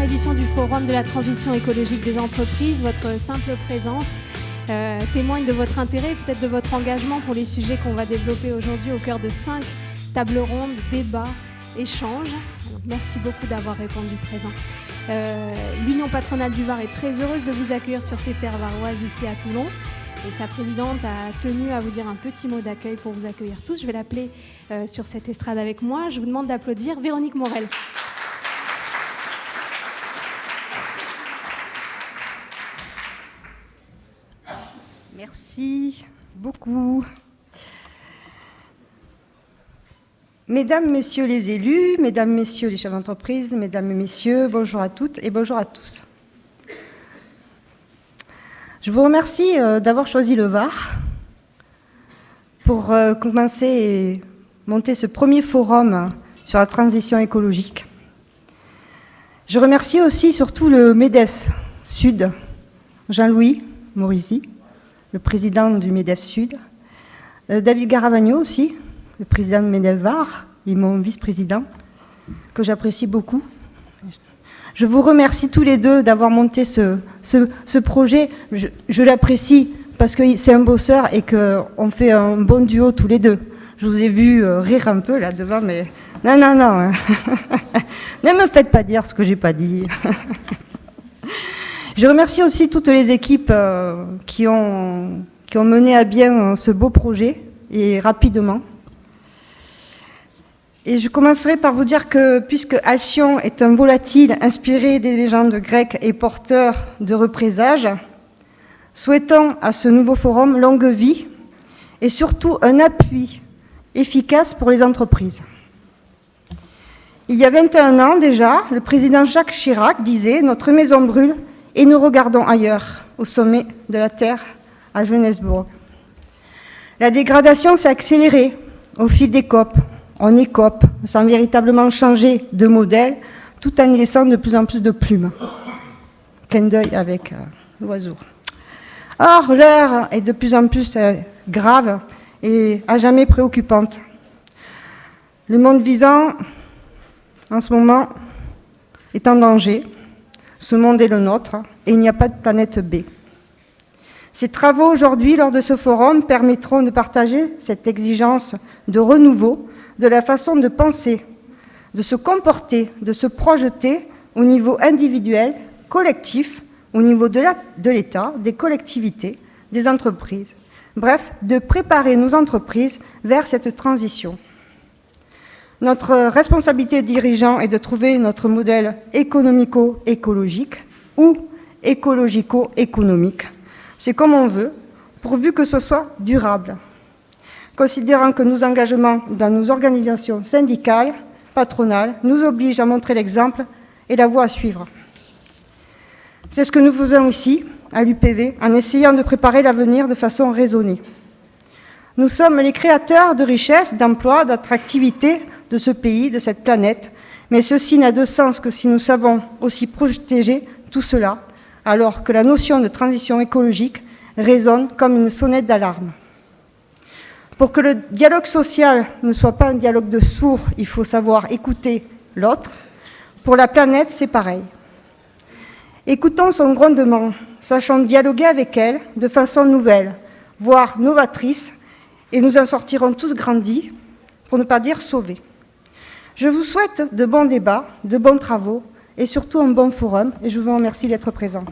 édition du Forum de la transition écologique des entreprises. Votre simple présence témoigne de votre intérêt, peut-être de votre engagement pour les sujets qu'on va développer aujourd'hui au cœur de 5 tables rondes, débats, échanges. Donc, merci beaucoup d'avoir répondu présent. L'Union patronale du Var est très heureuse de vous accueillir sur ces terres varoises ici à Toulon. Et sa présidente a tenu à vous dire un petit mot d'accueil pour vous accueillir tous. Je vais l'appeler sur cette estrade avec moi. Je vous demande d'applaudir Véronique Morel. Merci beaucoup. Mesdames, Messieurs les élus, Mesdames, Messieurs les chefs d'entreprise, Mesdames et Messieurs, bonjour à toutes et bonjour à tous. Je vous remercie d'avoir choisi le Var pour commencer et monter ce premier forum sur la transition écologique. Je remercie aussi surtout le MEDEF Sud, Jean-Louis Morisi, le président du MEDEF Sud, David Garavagno aussi, le président de MEDEF Var, et mon vice-président, que j'apprécie beaucoup. Je vous remercie tous les deux d'avoir monté ce projet. Je l'apprécie parce que c'est un bosseur et qu'on fait un bon duo tous les deux. Je vous ai vu rire un peu là devant, mais non. Ne me faites pas dire ce que j'ai pas dit. Je remercie aussi toutes les équipes qui ont mené à bien ce beau projet et rapidement. Et je commencerai par vous dire que, puisque Alcyon est un volatile inspiré des légendes grecques et porteur de représages, souhaitons à ce nouveau forum longue vie et surtout un appui efficace pour les entreprises. Il y a 21 ans déjà, le président Jacques Chirac disait « Notre maison brûle et nous regardons ailleurs, au sommet de la Terre, à Johannesburg ». La dégradation s'est accélérée au fil des COP. On écope sans véritablement changer de modèle, tout en y laissant de plus en plus de plumes. Clin d'œil avec l'oiseau. Or, l'heure est de plus en plus grave et à jamais préoccupante. Le monde vivant, en ce moment, est en danger. Ce monde est le nôtre et il n'y a pas de planète B. Ces travaux aujourd'hui, lors de ce forum, permettront de partager cette exigence de renouveau de la façon de penser, de se comporter, de se projeter au niveau individuel, collectif, au niveau de l'État, des collectivités, des entreprises. Bref, de préparer nos entreprises vers cette transition. Notre responsabilité de dirigeant est de trouver notre modèle économico-écologique ou écologico-économique. C'est comme on veut, pourvu que ce soit durable. Considérant que nos engagements dans nos organisations syndicales, patronales, nous obligent à montrer l'exemple et la voie à suivre. C'est ce que nous faisons ici, à l'UPV, en essayant de préparer l'avenir de façon raisonnée. Nous sommes les créateurs de richesses, d'emplois, d'attractivité de ce pays, de cette planète, mais ceci n'a de sens que si nous savons aussi protéger tout cela, alors que la notion de transition écologique résonne comme une sonnette d'alarme. Pour que le dialogue social ne soit pas un dialogue de sourds, il faut savoir écouter l'autre. Pour la planète, c'est pareil. Écoutons son grondement, sachant dialoguer avec elle de façon nouvelle, voire novatrice, et nous en sortirons tous grandis, pour ne pas dire sauvés. Je vous souhaite de bons débats, de bons travaux, et surtout un bon forum, et je vous remercie d'être présents.